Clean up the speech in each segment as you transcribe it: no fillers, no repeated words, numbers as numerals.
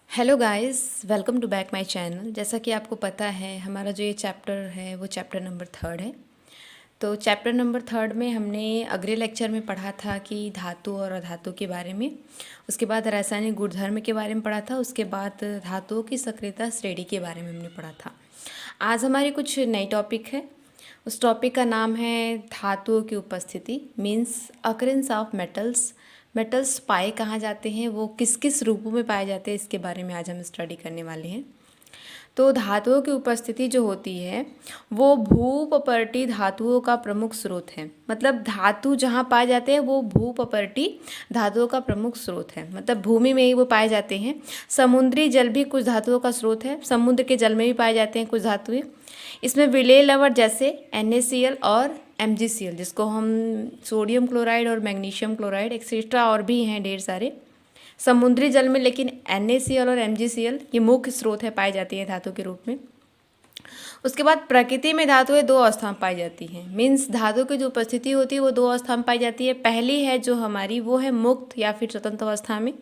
Hello guys, welcome to back my channel. जैसा कि आपको पता है हमारा जो ये चैप्टर है वो चैप्टर नंबर 3 है। तो चैप्टर नंबर 3 में हमने अगले लेक्चर में पढ़ा था कि धातु और अधातु के बारे में। उसके बाद रासायनिक गुणधर्म के बारे में पढ़ा था। उसके बाद धातुओं की सक्रियता श्रेणी के बारे में हमने पढ़ा था। आज हमारी कुछ नई टॉपिक है। उस टॉपिक का नाम है धातुओं की उपस्थिति, means occurrence of metals. Metals पाए कहाँ जाते हैं, वो किस किस रूपों में पाए जाते हैं, इसके बारे में आज हम स्टडी करने वाले हैं। तो धातुओं की उपस्थिति जो होती है वो भूपपर्टी धातुओं का प्रमुख स्रोत है। मतलब धातु जहाँ पाए जाते हैं वो भूपपर्टी धातुओं का प्रमुख स्रोत है, मतलब भूमि में ही वो पाए जाते हैं। समुद्री जल भी कुछ धातुओं का स्रोत है, समुद्र के जल में भी पाए जाते हैं कुछ धातुएं। इसमें विलेय लवण जैसे NaCl और MgCl, जिसको हम सोडियम क्लोराइड और मैग्नीशियम क्लोराइड एक्सेट्रा और भी हैं ढेर सारे समुद्री जल में, लेकिन NaCl और MgCl ये मुख्य स्रोत है, पाई जाती है धातु के रूप में। उसके बाद प्रकृति में धातुएं दो अवस्था में पाई जाती हैं, मीन्स धातु की जो उपस्थिति होती है वो दो अवस्था में पाई जाती है। पहली है जो हमारी, वो है मुक्त या फिर स्वतंत्र अवस्था में,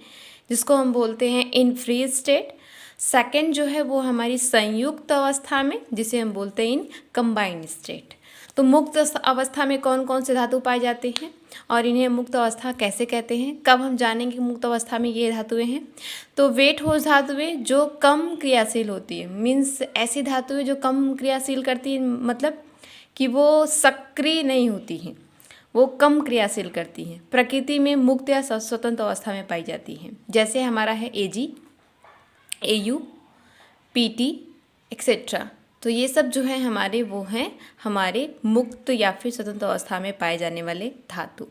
जिसको हम बोलते हैं इन फ्री स्टेट। सेकंड जो है वो हमारी संयुक्त अवस्था में, जिसे हम बोलते हैं इन कंबाइंड स्टेट। तो मुक्त अवस्था में कौन कौन से धातु पाए जाते हैं और इन्हें मुक्त अवस्था कैसे कहते हैं, कब हम जानेंगे कि मुक्त अवस्था में ये धातुएं हैं। तो वेट ठोस धातुएं जो कम क्रियाशील होती है, मीन्स ऐसी धातुएं जो कम क्रियाशील करती है, मतलब कि वो सक्रिय नहीं होती हैं, वो कम क्रियाशील करती हैं, प्रकृति में मुक्त या स्वतंत्र अवस्था में पाई जाती हैं। जैसे हमारा है Ag, Au, Pt एक्सेट्रा। तो ये सब जो है हमारे, वो हैं हमारे मुक्त या फिर स्वतंत्र अवस्था में पाए जाने वाले धातु।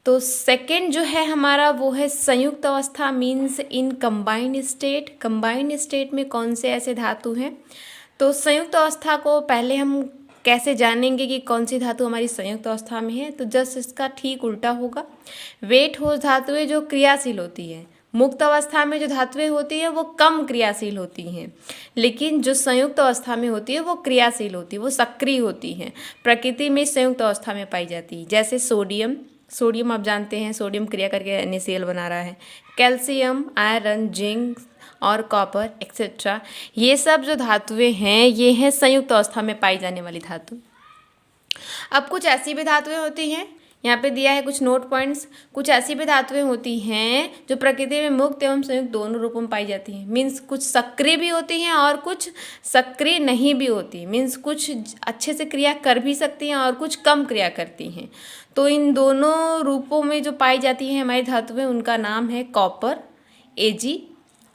तो सेकंड जो है हमारा वो है संयुक्त अवस्था, means in combined state. Combined state में कौन से ऐसे धातु हैं, तो संयुक्त अवस्था को पहले हम कैसे जानेंगे कि कौन सी धातु हमारी संयुक्त अवस्था में है, तो जस्ट इसका ठीक उल्टा होगा। वेट ठोस धातुएं जो क्रियाशील होती है, मुक्त अवस्था में जो धातुएं होती है वो कम क्रियाशील होती हैं, लेकिन जो संयुक्त अवस्था में होती है वो क्रियाशील होती है, वो सक्रिय होती हैं, प्रकृति में संयुक्त अवस्था में पाई जाती है। जैसे सोडियम, सोडियम आप जानते हैं सोडियम क्रिया करके NaCl बना रहा है। कैल्शियम, आयरन, जिंक और कॉपर एक्सेट्रा, ये सब जो धातुएं हैं ये हैं संयुक्त अवस्था में पाई जाने वाली धातु। अब कुछ ऐसी भी धातुएं होती हैं, यहाँ पे दिया है कुछ नोट पॉइंट्स। कुछ ऐसी भी धातुएं होती हैं जो प्रकृति में मुक्त एवं संयुक्त दोनों रूपों में पाई जाती हैं, मीन्स कुछ सक्रिय भी होती हैं और कुछ सक्रिय नहीं भी होती, मीन्स कुछ अच्छे से क्रिया कर भी सकती हैं और कुछ कम क्रिया करती हैं। तो इन दोनों रूपों में जो पाई जाती हैं हमारी धातुएं, उनका नाम है कॉपर, Ag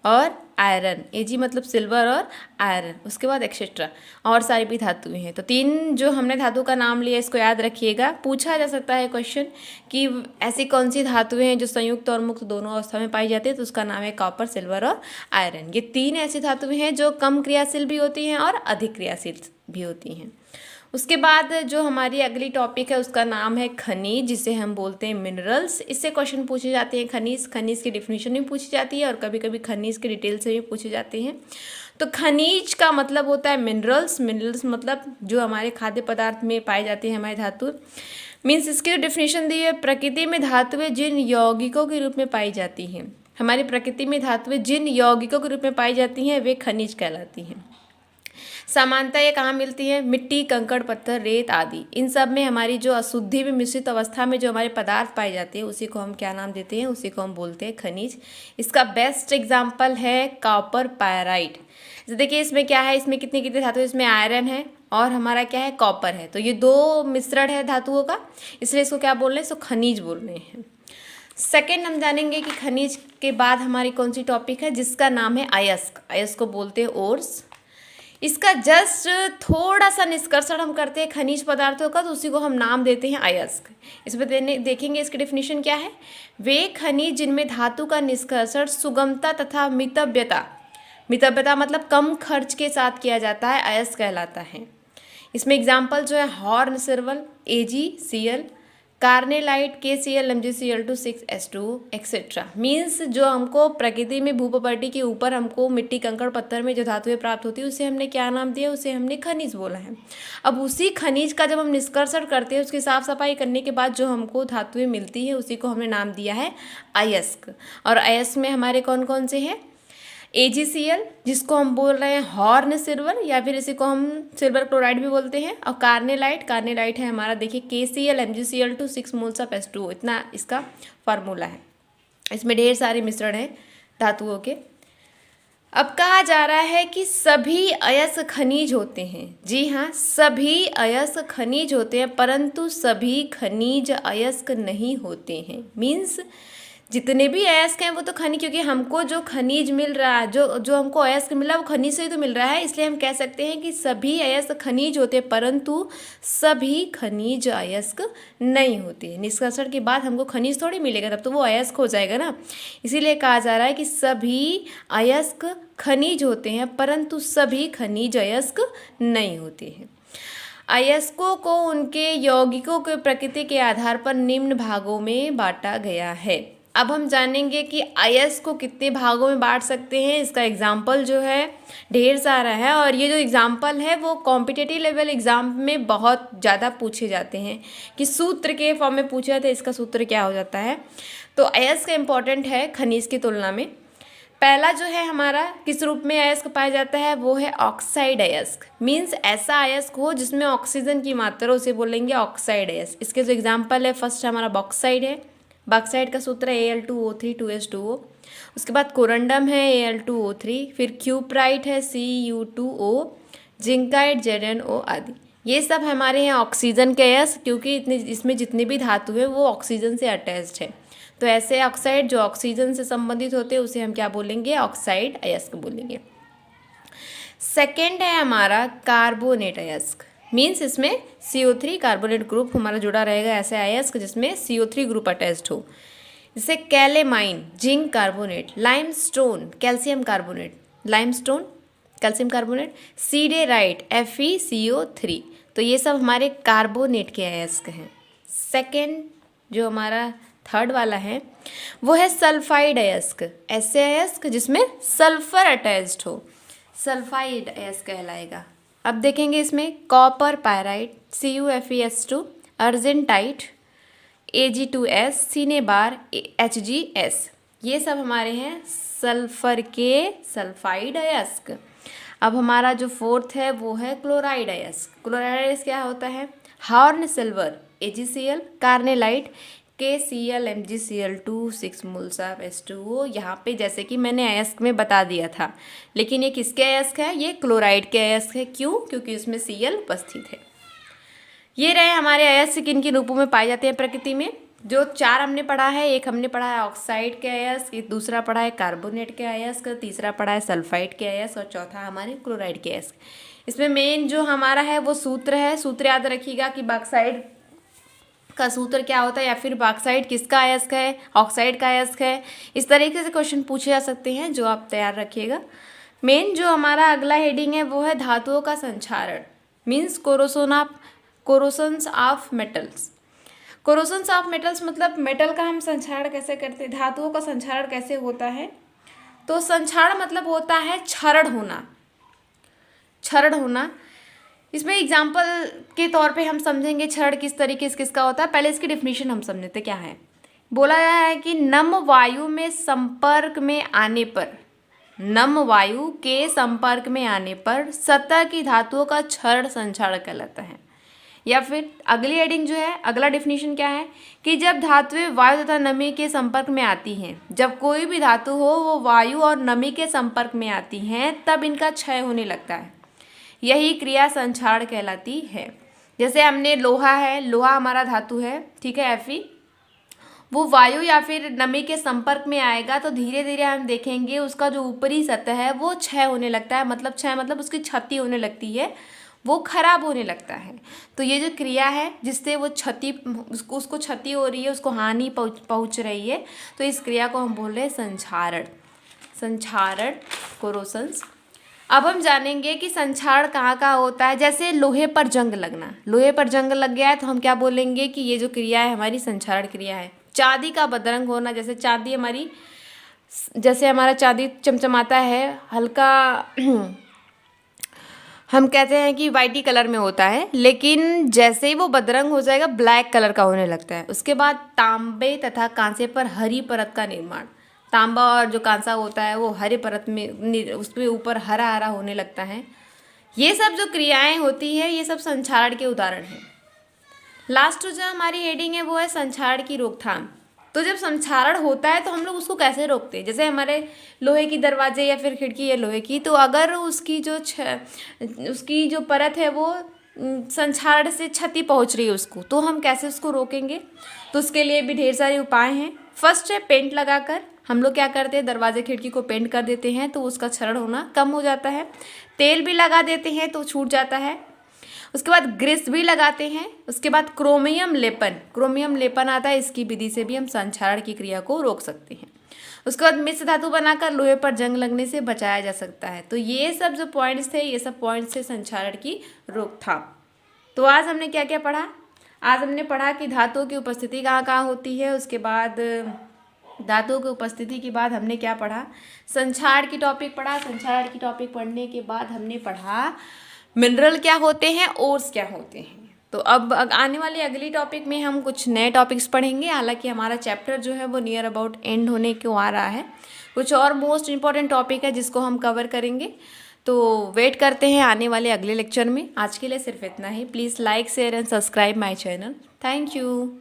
और आयरन। Ag मतलब सिल्वर और आयरन, उसके बाद एक्सेट्रा और सारी भी धातुएं हैं। तो तीन जो हमने धातु का नाम लिया, इसको याद रखिएगा। पूछा जा सकता है क्वेश्चन कि ऐसी कौन सी धातुएं हैं जो संयुक्त और मुक्त दोनों अवस्था में पाई जाती है, तो उसका नाम है कॉपर, सिल्वर और आयरन। ये तीन ऐसी धातुएं हैं जो कम क्रियाशील भी होती हैं और अधिक क्रियाशील भी होती हैं। उसके बाद जो हमारी अगली टॉपिक है उसका नाम है खनिज, जिसे हम बोलते हैं मिनरल्स। इससे क्वेश्चन पूछे जाते हैं खनिज, खनिज की डिफिनीशन भी पूछी जाती है और कभी कभी खनिज के डिटेल से भी पूछे जाते हैं। तो खनिज का मतलब होता है मिनरल्स। मिनरल्स मतलब जो हमारे खाद्य पदार्थ में पाए जाते हैं हमारे धातु, मीन्स इसकी जो डिफिनीशन दी है, प्रकृति में धातुएं जिन यौगिकों के रूप में पाई जाती हैं, हमारी प्रकृति में धातुएं जिन यौगिकों के रूप में पाई जाती हैं वे खनिज कहलाती हैं। सामान्यतः ये कहाँ मिलती है, मिट्टी, कंकड़, पत्थर, रेत आदि, इन सब में हमारी जो अशुद्धि में मिश्रित अवस्था में जो हमारे पदार्थ पाए जाते हैं उसी को हम क्या नाम देते हैं, उसी को हम बोलते हैं खनिज। इसका बेस्ट एग्जाम्पल है कॉपर पायराइट। देखिए इसमें क्या है, इसमें कितनी कितनी धातु, इसमें आयरन है और हमारा क्या है, कॉपर है। तो ये दो मिश्रण है धातुओं का, इसलिए इसको क्या बोल रहे हैं, इसको खनिज बोल रहे हैं। सेकेंड हम जानेंगे कि खनिज के बाद हमारी कौन सी टॉपिक है, जिसका नाम है अयस्क। अयस्क को बोलते हैं ओर्स। इसका जस्ट थोड़ा सा निष्कर्षण हम करते हैं खनिज पदार्थों का, तो उसी को हम नाम देते हैं अयस्क। इसमें देखेंगे इसकी डिफिनीशन क्या है, वे खनिज जिनमें धातु का निष्कर्षण सुगमता तथा मितव्यता, मितव्यता मतलब कम खर्च के साथ किया जाता है, अयस्क कहलाता है। इसमें एग्जाम्पल जो है हॉर्नसिल्वर, AgCl, carnallite, KCl, MgCl2 6s2 etcetera. Means जो हमको प्रकृति में भूप्रॉपर्टी के ऊपर हमको मिट्टी, कंकड़, पत्थर में जो धातुएं प्राप्त होती है उसे हमने क्या नाम दिया, उसे हमने खनिज बोला है। अब उसी खनिज का जब हम निष्कर्षण करते हैं, उसकी साफ सफाई करने के बाद जो हमको धातुएं मिलती है उसी को हमने नाम दिया है अयस्क। और अयस्क में हमारे कौन कौन से हैं, AgCl जिसको हम बोल रहे हैं हॉर्न सिल्वर या फिर इसी को हम सिल्वर क्लोराइड भी बोलते हैं, और कार्नेलाइट है हमारा, देखिए KCl MgCl2 6 moles of H2O, इतना इसका फार्मूला है। इसमें ढेर सारे मिश्रण हैं धातुओं के। अब कहा जा रहा है कि सभी अयस्क खनिज होते हैं। जी हाँ, सभी अयस्क खनिज होते हैं, परंतु सभी खनिज अयस्क नहीं होते हैं। मीन्स जितने भी अयस्क हैं वो तो खनिज, क्योंकि हमको जो खनिज मिल रहा है, जो हमको अयस्क मिल रहा है वो खनिज से ही तो मिल रहा है, इसलिए हम कह सकते हैं कि सभी अयस्क खनिज होते हैं, परंतु सभी खनिज अयस्क नहीं होते हैं। निष्कर्षण के बाद हमको खनिज थोड़ी मिलेगा, तब तो वो अयस्क हो जाएगा ना। इसीलिए कहा जा रहा है कि सभी अयस्क खनिज होते हैं, परंतु सभी खनिज अयस्क नहीं होते हैं। अयस्कों को उनके यौगिकों के प्रकृति के आधार पर निम्न भागों में बांटा गया है। अब हम जानेंगे कि अयस्क को कितने भागों में बांट सकते हैं। इसका एग्जाम्पल जो है ढेर सारा है, और ये जो एग्जाम्पल है वो कॉम्पिटिटिव लेवल एग्ज़ाम में बहुत ज़्यादा पूछे जाते हैं कि सूत्र के फॉर्म में पूछे जाते हैं, इसका सूत्र क्या हो जाता है। तो अयस्क इम्पॉर्टेंट है खनिज की तुलना में। पहला जो है हमारा किस रूप में अयस्क पाया जाता है, वो है ऑक्साइड अयस्क। मीन्स ऐसा अयस्क हो जिसमें ऑक्सीजन की मात्रा, उसे बोलेंगे ऑक्साइड अयस्क। इसके जो एग्जाम्पल है, फर्स्ट हमारा बॉक्साइड है, बॉक्साइड का सूत्र है Al2O3 2H2O। उसके बाद कोरंडम है Al2O3, फिर क्यूप्राइट है Cu2O, जिंकाइट ZnO आदि। ये सब हमारे यहाँ ऑक्सीजन के अयस्क, क्योंकि इसमें जितने भी धातु हैं वो ऑक्सीजन से अटैच्ड है। तो ऐसे ऑक्साइड जो ऑक्सीजन से संबंधित होते हैं उसे हम क्या बोलेंगे, ऑक्साइड अयस्क बोलेंगे। सेकेंड है हमारा कार्बोनेट अयस्क। मीन्स इसमें CO3 कार्बोनेट ग्रुप हमारा जुड़ा रहेगा, ऐसे अयस्क जिसमें CO3 ग्रुप अटैच्ड हो। जैसे calamine zinc carbonate, limestone calcium carbonate, limestone calcium carbonate, siderite FeCO3। तो ये सब हमारे कार्बोनेट के अयस्क हैं। सेकेंड जो हमारा थर्ड वाला है वो है सल्फाइड अयस्क। ऐसे अयस्क जिसमें सल्फर अटैच्ड हो, सल्फाइड अयस्क कहलाएगा। अब देखेंगे इसमें copper pyrite CuFeS2, argentite Ag2S, cinnabar HgS, ये सब हमारे हैं सल्फर के सल्फाइड अयस्क। अब हमारा जो फोर्थ है वो है क्लोराइड अयस्क। क्लोराइड अयस्क क्या होता है, horn silver AgCl, carnallite KCl MgCl2 6 moles of H2O। यहाँ पे जैसे कि मैंने अयस्क में बता दिया था, लेकिन ये किसके अयस्क है, ये क्लोराइड के अयस्क है। क्यों, क्योंकि उसमें Cl उपस्थित है। ये रहे हमारे अयस्क किन किन रूपों में पाए जाते हैं प्रकृति में। जो चार हमने पढ़ा है, एक हमने पढ़ा है ऑक्साइड के अयस्क, एक दूसरा पढ़ा है कार्बोनेट के अयस्क, तीसरा पढ़ा है सल्फाइड के अयस्क, और चौथा हमारे क्लोराइड के अयस्क। इसमें मेन जो हमारा है वो सूत्र है। सूत्र याद रखिएगा कि बॉक्साइड का सूत्र क्या होता है, या फिर बॉक्साइड किसका अयस्क है, ऑक्साइड का अयस्क है। इस तरीके से क्वेश्चन पूछे जा सकते हैं, जो आप तैयार रखिएगा। मेन जो हमारा अगला हेडिंग है वो है धातुओं का संक्षारण। Means corrosions of metals. Corrosions of metals मतलब मेटल का हम संक्षारण कैसे करते हैं, धातुओं का संक्षारण कैसे होता है। तो संक्षारण मतलब होता है क्षरण होना, क्षरण होना। इसमें एग्जाम्पल के तौर पे हम समझेंगे क्षरण किस तरीके से किसका होता है। पहले इसकी डेफिनेशन हम समझते क्या है। बोला गया है कि नम वायु में संपर्क में आने पर, नम वायु के संपर्क में आने पर सतह की धातुओं का क्षरण संक्षारण कहलाता है। या फिर अगली हेडिंग जो है, अगला डेफिनेशन क्या है कि जब धातुएं वायु तथा नमी के संपर्क में आती हैं, जब कोई भी धातु हो वो वायु और नमी के संपर्क में आती हैं, तब इनका क्षय होने लगता है। यही क्रिया संक्षारण कहलाती है। जैसे हमने लोहा है, लोहा हमारा धातु है, ठीक है, Fe, वो वायु या फिर नमी के संपर्क में आएगा तो धीरे धीरे हम देखेंगे उसका जो ऊपरी सतह है वो क्षय होने लगता है। मतलब क्षय मतलब उसकी क्षति होने लगती है, वो खराब होने लगता है। तो ये जो क्रिया है जिससे वो क्षति, उसको क्षति हो रही है, उसको हानि पहुँच रही है, तो इस क्रिया को हम बोल रहे हैं संक्षारण। संक्षारण, कोरोशंस। अब हम जानेंगे कि संक्षारण कहाँ कहाँ होता है। जैसे लोहे पर जंग लगना, लोहे पर जंग लग गया है तो हम क्या बोलेंगे कि ये जो क्रिया है हमारी संक्षारण क्रिया है। चांदी का बदरंग होना, जैसे चांदी हमारी, जैसे हमारा चांदी चमचमाता है हल्का हम कहते हैं कि वाइटी कलर में होता है, लेकिन जैसे ही वो बदरंग हो जाएगा ब्लैक कलर का होने लगता है। उसके बाद तांबे तथा कांसे पर हरी परत का निर्माण, तांबा और जो कांसा होता है वो हरे परत में उसके ऊपर हरा हरा होने लगता है। ये सब जो क्रियाएं होती है ये सब संक्षारण के उदाहरण हैं। लास्ट जो हमारी हेडिंग है वो है संक्षारण की रोकथाम। तो जब संक्षारण होता है तो हम लोग उसको कैसे रोकते हैं? जैसे हमारे लोहे की दरवाजे या फिर खिड़की है लोहे की, तो अगर उसकी जो परत है वो संक्षारण से क्षति पहुंच रही है उसको, तो हम कैसे उसको रोकेंगे? तो उसके लिए भी ढेर सारे उपाय हैं। फर्स्ट है पेंट लगाकर। हम लोग क्या करते हैं, दरवाजे खिड़की को पेंट कर देते हैं तो उसका क्षरण होना कम हो जाता है। तेल भी लगा देते हैं तो छूट जाता है। उसके बाद ग्रीस भी लगाते हैं। उसके बाद क्रोमियम लेपन आता है, इसकी विधि से भी हम संक्षारण की क्रिया को रोक सकते हैं। उसके बाद मिश्र धातु बनाकर लोहे पर जंग लगने से बचाया जा सकता है। तो ये सब जो पॉइंट्स थे, ये सब पॉइंट्स थे संक्षारण की रोकथाम। तो आज हमने क्या क्या पढ़ा? आज हमने पढ़ा कि धातुओं की उपस्थिति कहाँ कहाँ होती है। उसके बाद धातुओं की उपस्थिति के बाद हमने क्या पढ़ा? संक्षारण की टॉपिक पढ़ा। संक्षारण की टॉपिक पढ़ने के बाद हमने पढ़ा मिनरल क्या होते हैं, ओर्स क्या होते हैं। तो अब आने वाली अगली टॉपिक में हम कुछ नए टॉपिक्स पढ़ेंगे। हालांकि हमारा चैप्टर जो है वो नियर अबाउट एंड होने को आ रहा है। कुछ और मोस्ट इम्पॉर्टेंट टॉपिक है जिसको हम कवर करेंगे। तो वेट करते हैं आने वाले अगले लेक्चर में। आज के लिए सिर्फ इतना ही। Please like share and subscribe my channel. Thank you.